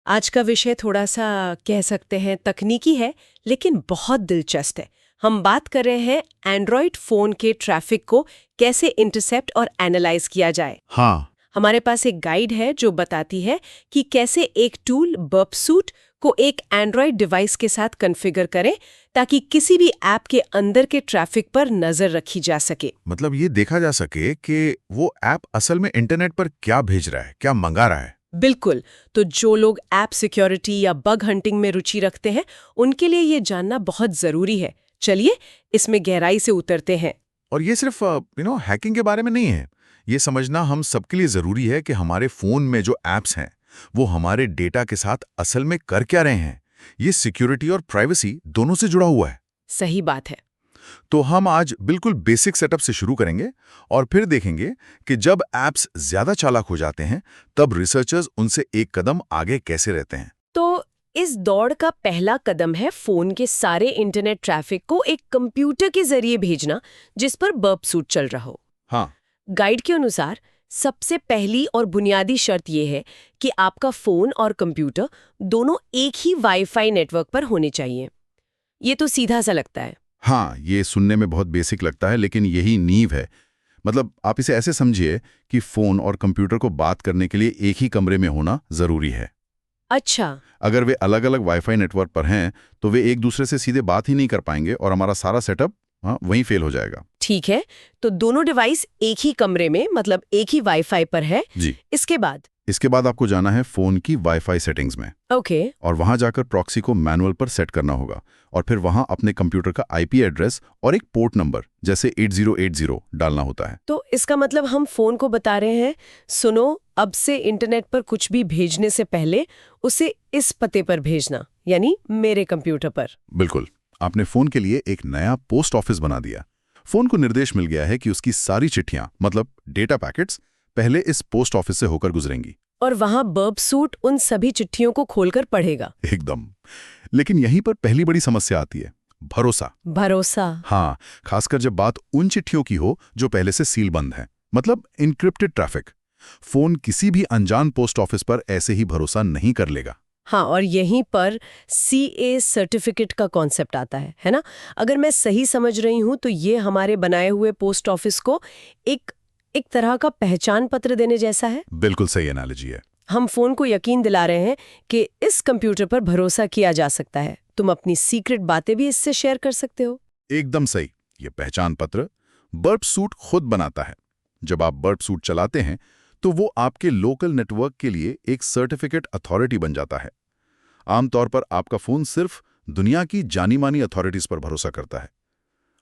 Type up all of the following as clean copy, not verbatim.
आज का विषय थोड़ा सा कह सकते हैं तकनीकी है, लेकिन बहुत दिलचस्प है। हम बात कर रहे हैं एंड्रॉयड फोन के ट्रैफिक को कैसे इंटरसेप्ट और एनालाइज किया जाए। हाँ, हमारे पास एक गाइड है जो बताती है कि कैसे एक टूल बर्पसूट को एक एंड्रॉयड डिवाइस के साथ कॉन्फ़िगर करें ताकि किसी भी ऐप के अंदर के ट्रैफिक पर नजर रखी जा सके। मतलब ये देखा जा सके कि वो ऐप असल में इंटरनेट पर क्या भेज रहा है, क्या मंगा रहा है। बिल्कुल। तो जो लोग ऐप सिक्योरिटी या बग हंटिंग में रुचि रखते हैं, उनके लिए ये जानना बहुत जरूरी है। चलिए इसमें गहराई से उतरते हैं। और ये सिर्फ हैकिंग के बारे में नहीं है। ये समझना हम सबके लिए जरूरी है कि हमारे फोन में जो ऐप्स हैं वो हमारे डेटा के साथ असल में कर क्या रहे हैं। ये सिक्योरिटी और प्राइवेसी दोनों से जुड़ा हुआ है। सही बात है। तो हम आज बिल्कुल बेसिक सेटअप से शुरू करेंगे और फिर देखेंगे कि जब ऐप्स ज्यादा चालाक हो जाते हैं तब रिसर्चर्स उनसे एक कदम आगे कैसे रहते हैं। तो इस दौड़ का पहला कदम है फोन के सारे इंटरनेट ट्रैफिक को एक कंप्यूटर के जरिए भेजना जिस पर बर्पसूट चल रहा हो। हाँ, गाइड के अनुसार सबसे पहली और बुनियादी शर्त यह है कि आपका फोन और कंप्यूटर दोनों एक ही वाईफाई नेटवर्क पर होने चाहिए। ये तो सीधा सा लगता है। हाँ, ये सुनने में बहुत बेसिक लगता है, लेकिन यही नींव है। मतलब आप इसे ऐसे समझिए कि फोन और कंप्यूटर को बात करने के लिए एक ही कमरे में होना जरूरी है। अच्छा। अगर वे अलग अलग वाईफाई नेटवर्क पर हैं तो वे एक दूसरे से सीधे बात ही नहीं कर पाएंगे और हमारा सारा सेटअप वहीं फेल हो जाएगा। ठीक है, तो दोनों डिवाइस एक ही कमरे में मतलब एक ही वाईफाई पर है। जी। इसके बाद आपको जाना है फोन की वाईफाई सेटिंग्स में। ओके। और वहां जाकर प्रॉक्सी को मैनुअल पर सेट करना होगा और फिर वहां अपने कंप्यूटर का आईपी एड्रेस और एक पोर्ट नंबर जैसे 8080 डालना होता है। तो इसका मतलब हम फोन को बता रहे हैं, सुनो अब से इंटरनेट पर कुछ भी भेजने से पहले उसे इस पते पर भेजना, यानी मेरे कंप्यूटर पर। बिल्कुल, आपने फोन के लिए एक नया पोस्ट ऑफिस बना दिया। फोन को निर्देश मिल गया है कि उसकी सारी चिट्ठियां मतलब डेटा पैकेट्स पहले इस पोस्ट ऑफिस से होकर गुजरेंगी और वहां बर्पसूट उन सभी चिट्ठियों को खोलकर पढ़ेगा। एकदम। लेकिन यहीं पर पहली बड़ी समस्या आती है, भरोसा। भरोसा। हाँ, खासकर जब बात उन चिट्ठियों की हो जो पहले से सील बंद है, मतलब इनक्रिप्टेड ट्रैफिक। फोन किसी भी अनजान पोस्ट ऑफिस पर ऐसे ही भरोसा नहीं कर लेगा। हाँ, और यहीं पर CA सर्टिफिकेट का कॉन्सेप्ट आता है ना? अगर मैं सही समझ रही हूँ तो ये हमारे बनाए हुए पोस्ट ऑफिस को एक तरह का पहचान पत्र देने जैसा है। बिल्कुल सही एनालॉजी है। हम फोन को यकीन दिला रहे हैं कि इस कंप्यूटर पर भरोसा किया जा सकता है। तुम अपनी सीक्रेट बातें भी इससे शेयर कर सकते हो। एकदम सही। ये पहचान पत्र बर्पसूट खुद बनाता है। जब आप बर्पसूट चलाते हैं तो वो आपके लोकल नेटवर्क के लिए एक सर्टिफिकेट अथॉरिटी बन जाता है। आमतौर पर आपका फोन सिर्फ दुनिया की जानी मानी अथॉरिटीज पर भरोसा करता है।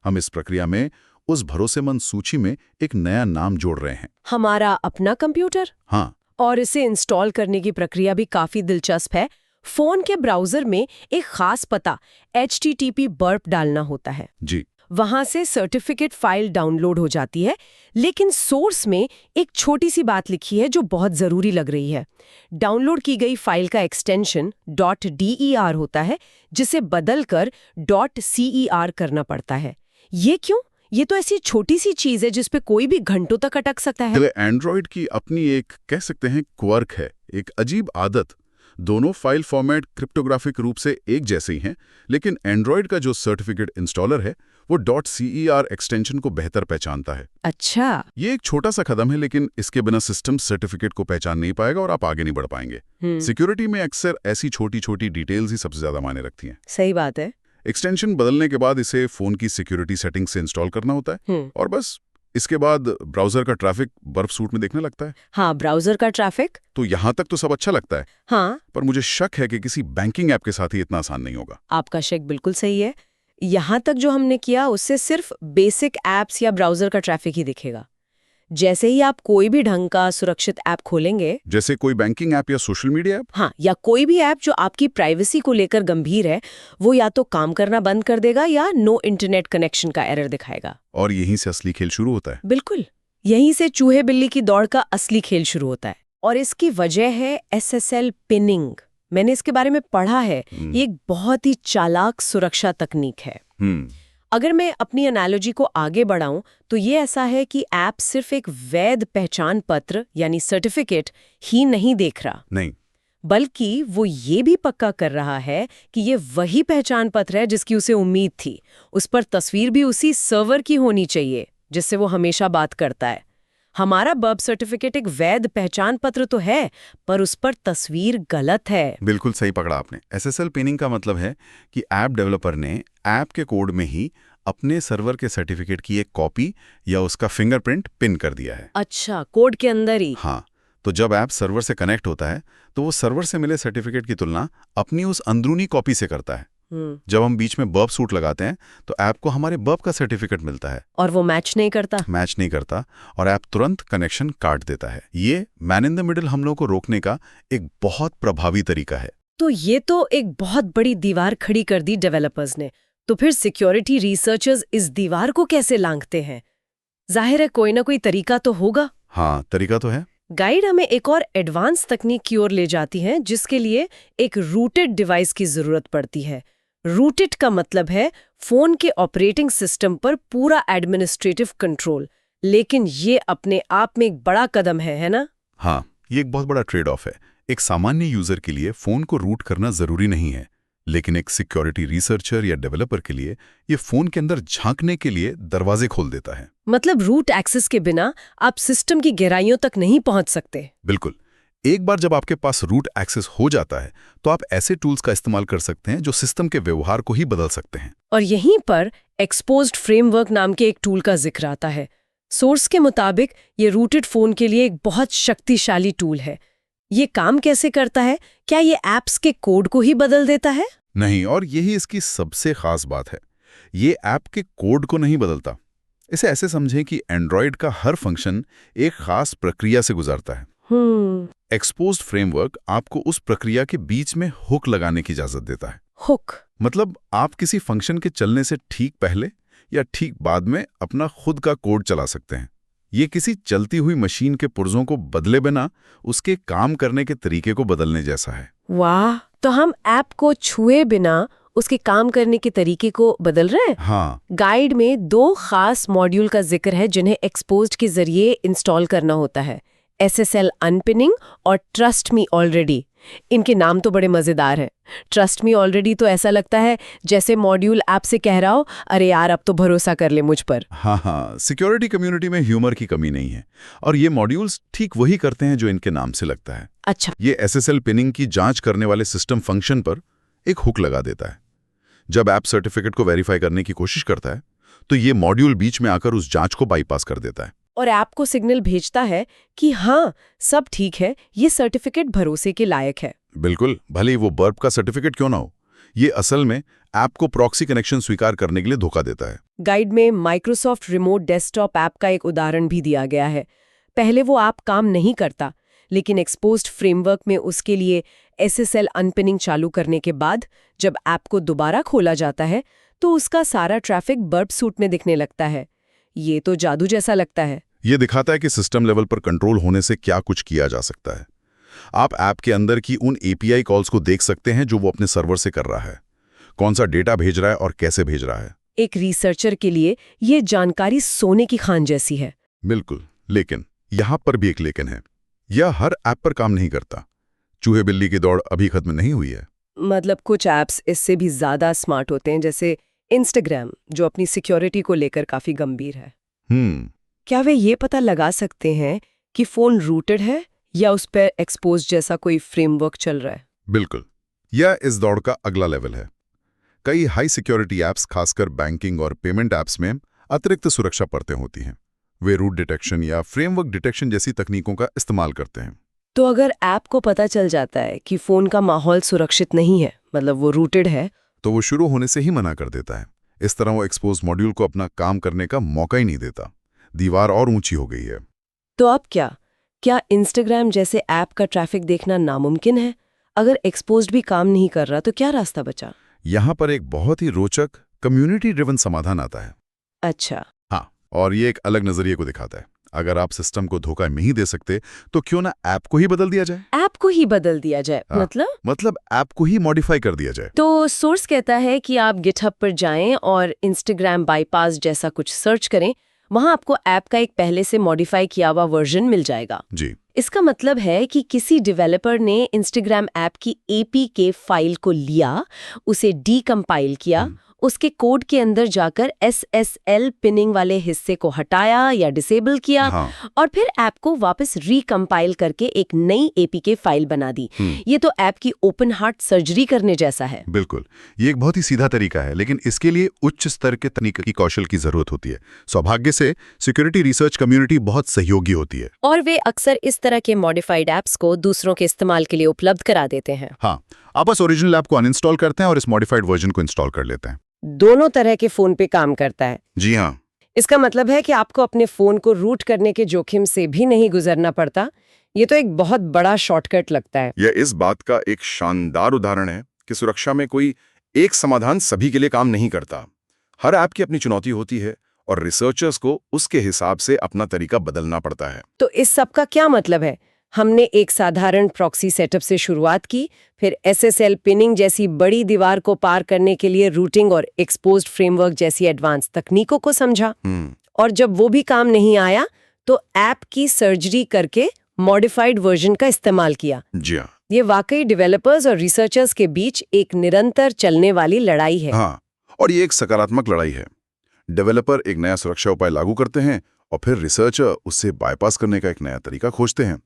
हम इस प्रक्रिया में उस भरोसेमंद सूची में एक नया नाम जोड़ रहे हैं, हमारा अपना कंप्यूटर। हाँ। और इसे इंस्टॉल करने की प्रक्रिया भी काफी दिलचस्प है। फोन के ब्राउजर में एक खास पता HTTP बर्प डालना होता है। जी। वहां से सर्टिफिकेट फाइल डाउनलोड हो जाती है, लेकिन सोर्स में एक छोटी सी बात लिखी है जो बहुत जरूरी लग रही है। डाउनलोड की गई फाइल का एक्सटेंशन .der होता है, जिसे बदलकर .cer करना पड़ता है। ये क्यों? ये तो ऐसी छोटी सी चीज है जिस पे कोई भी घंटों तक अटक सकता है। एंड्रॉयड की अपनी एक कह सकते हैं क्वर्क है, एक अजीब आदत। दोनों फाइल फॉर्मेट क्रिप्टोग्राफिक रूप से एक जैसे ही हैं, लेकिन एंड्रॉयड का जो सर्टिफिकेट इंस्टॉलर है वो .cer एक्सटेंशन को बेहतर पहचानता है। अच्छा। ये एक छोटा सा कदम है, लेकिन इसके बिना सिस्टम सर्टिफिकेट को पहचान नहीं पाएगा और आप आगे नहीं बढ़ पाएंगे। सिक्योरिटी में अक्सर ऐसी छोटी छोटी डिटेल्स ही सबसे ज्यादा मायने रखती हैं। सही बात है। एक्सटेंशन बदलने के बाद इसे फोन की सिक्योरिटी सेटिंग से इंस्टॉल करना होता है और बस इसके बाद ब्राउजर का ट्रैफिक बर्पसूट में देखने लगता है। हाँ, ब्राउजर का ट्रैफिक। तो यहाँ तक तो सब अच्छा लगता है। हाँ, पर मुझे शक है कि किसी बैंकिंग ऐप के साथ ही इतना आसान नहीं होगा। आपका शक बिल्कुल सही है। यहाँ तक जो हमने किया उससे सिर्फ बेसिक ऐप्स या ब्राउजर का ट्रैफिक ही दिखेगा। जैसे ही आप कोई भी ढंग का सुरक्षित ऐप खोलेंगे, जैसे कोई बैंकिंग ऐप या सोशल मीडिया ऐप, हाँ, या कोई भी ऐप जो आपकी प्राइवेसी को लेकर गंभीर है, वो या तो काम करना बंद कर देगा या नो इंटरनेट कनेक्शन का एरर दिखाएगा। और यहीं से असली खेल शुरू होता है। बिल्कुल, यहीं से चूहे बिल्ली की दौड़ का असली खेल शुरू होता है। और इसकी वजह है SSL पिनिंग। मैंने इसके बारे में पढ़ा है। ये एक बहुत ही चालाक सुरक्षा तकनीक है। अगर मैं अपनी एनालॉजी को आगे बढ़ाऊं तो ये ऐसा है कि ऐप सिर्फ एक वैध पहचान पत्र यानी सर्टिफिकेट ही नहीं देख रहा। नहीं, बल्कि वो ये भी पक्का कर रहा है कि ये वही पहचान पत्र है जिसकी उसे उम्मीद थी। उस पर तस्वीर भी उसी सर्वर की होनी चाहिए जिससे वो हमेशा बात करता है। हमारा बर्थ सर्टिफिकेट एक वैध पहचान पत्र तो है, पर उस पर तस्वीर गलत है। बिल्कुल सही पकड़ा आपने। एसएसएल पिनिंग का मतलब है कि ऐप डेवलपर ने ऐप के कोड में ही अपने सर्वर के सर्टिफिकेट की एक कॉपी या उसका फिंगरप्रिंट पिन कर दिया है। अच्छा, कोड के अंदर ही? हाँ, तो जब ऐप सर्वर से कनेक्ट होता है तो वो सर्वर से मिले सर्टिफिकेट की तुलना अपनी उस अंदरूनी कॉपी से करता है। जब हम बीच में बर्प सूट लगाते हैं तो ऐप को हमारे बर्प का सर्टिफिकेट मिलता है और वो मैच नहीं करता और ऐप तुरंत कनेक्शन काट देता है। ये मैन इन द मिडिल हमलों को रोकने का एक बहुत प्रभावी तरीका है। तो ये तो एक बहुत बड़ी दीवार खड़ी कर दी डेवलपर्स ने। तो फिर सिक्योरिटी रिसर्चर्स इस दीवार को कैसे लांघते हैं? जाहिर है कोई ना कोई तरीका तो होगा। हाँ, तरीका तो है। गाइड हमें एक और एडवांस तकनीक की ओर ले जाती है जिसके लिए एक रूटेड डिवाइस की जरूरत पड़ती है। रूटेड का मतलब है फोन के ऑपरेटिंग सिस्टम पर पूरा एडमिनिस्ट्रेटिव कंट्रोल। लेकिन ये अपने आप में एक बड़ा कदम है ना? हाँ, ये एक बहुत बड़ा ट्रेड ऑफ है। एक सामान्य यूजर के लिए फोन को रूट करना जरूरी नहीं है, लेकिन एक सिक्योरिटी रिसर्चर या डेवलपर के लिए ये फोन के अंदर झांकने के लिए दरवाजे खोल देता है। मतलब रूट एक्सेस के बिना आप सिस्टम की गहराइयों तक नहीं पहुंच सकते। बिल्कुल। एक बार जब आपके पास रूट एक्सेस हो जाता है तो आप ऐसे टूल्स का इस्तेमाल कर सकते हैं जो सिस्टम के व्यवहार को ही बदल सकते हैं। और यहीं पर एक्सपोज्ड फ्रेमवर्क नाम के एक टूल का जिक्र आता है। सोर्स के मुताबिक ये रूटेड फोन के लिए एक बहुत शक्तिशाली टूल है। ये काम कैसे करता है? क्या ये ऐप्स के कोड को ही बदल देता है? नहीं, और यही इसकी सबसे खास बात है। ये ऐप के कोड को नहीं बदलता। इसे ऐसे समझें कि एंड्रॉयड का हर फंक्शन एक खास प्रक्रिया से गुजरता है। एक्सपोज्ड फ्रेमवर्क आपको उस प्रक्रिया के बीच में हुक लगाने की इजाजत देता है। हुक मतलब आप किसी फंक्शन के चलने से ठीक पहले या ठीक बाद में अपना खुद का कोड चला सकते हैं। ये किसी चलती हुई मशीन के पुर्जों को बदले बिना उसके काम करने के तरीके को बदलने जैसा है। वाह, तो हम ऐप को छुए बिना उसके काम करने के तरीके को बदल रहे हैं। हाँ, गाइड में 2 खास मॉड्यूल का जिक्र है जिन्हें एक्सपोज्ड के जरिए इंस्टॉल करना होता है। SSL अनपिनिंग और ट्रस्ट मी ऑलरेडी। इनके नाम तो बड़े मजेदार हैं। ट्रस्ट मी ऑलरेडी तो ऐसा लगता है जैसे मॉड्यूल ऐप से कह रहा हो, अरे यार अब तो भरोसा कर ले मुझ पर। हाँ, सिक्योरिटी कम्युनिटी में ह्यूमर की कमी नहीं है और ये मॉड्यूल्स ठीक वही करते हैं जो इनके नाम से लगता है। अच्छा, ये SSL पिनिंग की जांच करने वाले सिस्टम फंक्शन पर एक हुक लगा देता है। जब ऐप सर्टिफिकेट को वेरीफाई करने की कोशिश करता है तो ये मॉड्यूल बीच में आकर उस जांच को बाईपास कर देता है और ऐप को सिग्नल भेजता है कि हाँ सब ठीक है, ये सर्टिफिकेट भरोसे के लायक है। बिल्कुल, भले ही वो बर्प का सर्टिफिकेट क्यों ना हो। ये असल में ऐप को प्रॉक्सी कनेक्शन स्वीकार करने के लिए धोखा देता है। गाइड में माइक्रोसॉफ्ट रिमोट डेस्कटॉप ऐप का एक उदाहरण भी दिया गया है। पहले वो ऐप काम नहीं करता, लेकिन एक्सपोज्ड फ्रेमवर्क में उसके लिए SSL अनपिनिंग चालू करने के बाद जब ऐप को दोबारा खोला जाता है तो उसका सारा ट्रैफिक बर्प सूट में दिखने लगता है। ये तो जादू जैसा लगता है। ये दिखाता है कि सिस्टम लेवल पर कंट्रोल होने से क्या कुछ किया जा सकता है। आप ऐप के अंदर की उन API कॉल्स को देख सकते हैं जो वो अपने सर्वर से कर रहा है, कौन सा डेटा भेज रहा है और कैसे भेज रहा है। एक रिसर्चर के लिए ये जानकारी सोने की खान जैसी है। बिल्कुल, लेकिन यहाँ पर भी एक लेकिन है। यह हर ऐप पर काम नहीं करता। चूहे बिल्ली की दौड़ अभी खत्म नहीं हुई है। मतलब कुछ ऐप्स इससे भी ज्यादा स्मार्ट होते हैं, जैसे इंस्टाग्राम, जो अपनी सिक्योरिटी को लेकर काफी गंभीर है। क्या वे ये पता लगा सकते हैं कि फोन रूटेड है या उस पर एक्सपोज जैसा कोई फ्रेमवर्क चल रहा है? बिल्कुल, यह इस दौड़ का अगला लेवल है। कई हाई सिक्योरिटी ऐप्स, खासकर बैंकिंग और पेमेंट ऐप्स में अतिरिक्त सुरक्षा परतें होती हैं। वे रूट डिटेक्शन या फ्रेमवर्क डिटेक्शन जैसी तकनीकों का इस्तेमाल करते हैं। तो अगर ऐप को पता चल जाता है कि फोन का माहौल सुरक्षित नहीं है, मतलब वो रूटेड है, तो वो शुरू होने से ही मना कर देता है। इस तरह वो एक्सपोज मॉड्यूल को अपना काम करने का मौका ही नहीं देता। दीवार और ऊंची हो गई है। तो अब क्या इंस्टाग्राम जैसे ऐप का ट्रैफिक देखना नामुमकिन है? अगर एक्सपोज्ड भी काम नहीं कर रहा तो क्या रास्ता बचा? यहाँ पर एक बहुत ही रोचक कम्युनिटी ड्रिवन समाधान आता है। अच्छा, हाँ, और ये एक अलग नजरिए को दिखाता है। अगर आप सिस्टम को धोखा नहीं दे सकते तो क्यों ना ऐप को ही बदल दिया जाए। ऐप को ही बदल दिया जाए? हाँ, मतलब ऐप को ही मॉडिफाई कर दिया जाए। तो सोर्स कहता है कि आप गिटहब पर जाएं और इंस्टाग्राम बाईपास जैसा कुछ सर्च करें। वहां आपको ऐप का एक पहले से मॉडिफाई किया हुआ वर्जन मिल जाएगा। जी। इसका मतलब है कि किसी डेवलपर ने इंस्टाग्राम ऐप की APK फाइल को लिया, उसे डीकंपाइल किया, उसके कोड के अंदर जाकर SSL पिनिंग वाले हिस्से को हटाया या डिसेबल किया, और फिर ऐप को वापस रिकंपाइल करके एक नई APK फाइल बना दी। ये तो ऐप की ओपन हार्ट सर्जरी करने जैसा है। बिल्कुल, ये एक बहुत ही सीधा तरीका है, लेकिन इसके लिए उच्च स्तर के तकनीकी कौशल की जरूरत होती है। सौभाग्य से सिक्योरिटी रिसर्च कम्युनिटी बहुत सहयोगी होती है, और वे अक्सर इस तरह के मॉडिफाइड ऐप्स को दूसरों के इस्तेमाल के लिए उपलब्ध करा देते हैं। हाँ, आप बस ओरिजिनल ऐप को अनइंस्टॉल करते हैं और इस मॉडिफाइड वर्जन को इंस्टॉल कर लेते हैं। दोनों तरह के फोन पे काम करता है। जी हाँ। इसका मतलब है कि आपको अपने फोन को रूट करने के जोखिम से भी नहीं गुजरना पड़ता। ये तो एक बहुत बड़ा शॉर्टकट लगता है। यह इस बात का एक शानदार उदाहरण है कि सुरक्षा में कोई एक समाधान सभी के लिए काम नहीं करता। हर ऐप की अपनी चुनौती होती है और रिसर्चर्स को उसके हिसाब से अपना तरीका बदलना पड़ता है। तो इस सब का क्या मतलब है? हमने एक साधारण प्रॉक्सी सेटअप से शुरुआत की, फिर SSL पिनिंग जैसी बड़ी दीवार को पार करने के लिए रूटिंग और एक्सपोज्ड फ्रेमवर्क जैसी एडवांस तकनीकों को समझा, और जब वो भी काम नहीं आया तो ऐप की सर्जरी करके मॉडिफाइड वर्जन का इस्तेमाल किया। जी हाँ। ये वाकई डेवलपर्स और रिसर्चर्स के बीच एक निरंतर चलने वाली लड़ाई है। हाँ, और ये एक सकारात्मक लड़ाई है। डेवलपर एक नया सुरक्षा उपाय लागू करते हैं और फिर रिसर्चर उससे बाईपास करने का एक नया तरीका खोजते हैं।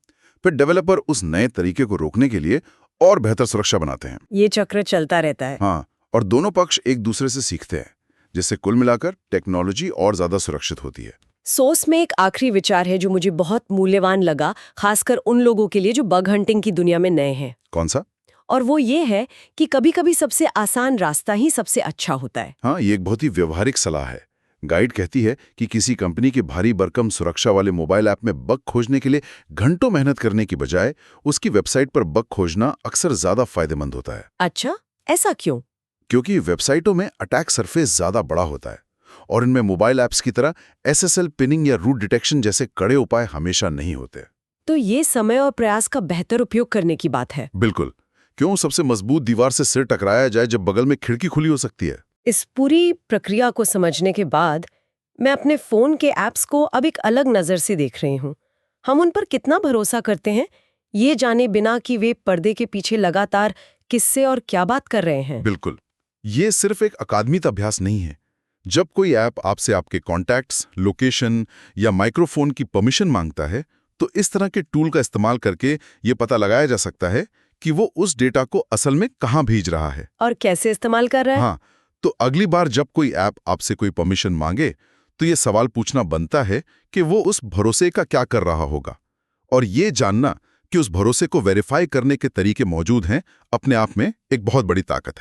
फिर डेवलपर उस नए तरीके को रोकने के लिए और बेहतर सुरक्षा बनाते हैं। ये चक्र चलता रहता है। हाँ, और दोनों पक्ष एक दूसरे से सीखते हैं, जिससे कुल मिलाकर टेक्नोलॉजी और ज्यादा सुरक्षित होती है। सोर्स में एक आखिरी विचार है जो मुझे बहुत मूल्यवान लगा, खासकर उन लोगों के लिए जो बग हंटिंग की दुनिया में नए हैं। कौन सा? और वो ये है कि कभी-कभी सबसे आसान रास्ता ही सबसे अच्छा होता है। हाँ, ये एक बहुत ही व्यवहारिक सलाह है। गाइड कहती है कि किसी कंपनी के भारी भरकम सुरक्षा वाले मोबाइल ऐप में बग खोजने के लिए घंटों मेहनत करने की बजाय उसकी वेबसाइट पर बग खोजना अक्सर ज्यादा फायदेमंद होता है। अच्छा, ऐसा क्यों? क्योंकि वेबसाइटों में अटैक सरफेस ज्यादा बड़ा होता है और इनमें मोबाइल ऐप्स की तरह SSL पिनिंग या रूट डिटेक्शन जैसे कड़े उपाय हमेशा नहीं होते। तो ये समय और प्रयास का बेहतर उपयोग करने की बात है। बिल्कुल। क्यों सबसे मजबूत दीवार से सिर टकराया जाए जब बगल में खिड़की खुली हो सकती है। इस पूरी प्रक्रिया को समझने के बाद मैं अपने फोन के ऐप्स को अब एक अलग नजर से देख रही हूँ। हम उन पर कितना भरोसा करते हैं, ये जाने बिना कि वे पर्दे के पीछे लगातार किससे और क्या बात कर रहे हैं। बिल्कुल, ये सिर्फ एक अकादमिक अभ्यास नहीं है। जब कोई ऐप आपसे आपके कॉन्टैक्ट्स, लोकेशन या माइक्रोफोन की परमिशन मांगता है, तो इस तरह के टूल का इस्तेमाल करके ये पता लगाया जा सकता है कि वो उस डेटा को असल में कहाँ भेज रहा है और कैसे इस्तेमाल कर रहा है। हाँ, तो अगली बार जब कोई ऐप आपसे कोई परमिशन मांगे तो ये सवाल पूछना बनता है कि वो उस भरोसे का क्या कर रहा होगा, और ये जानना कि उस भरोसे को वेरीफाई करने के तरीके मौजूद हैं अपने आप में एक बहुत बड़ी ताकत है।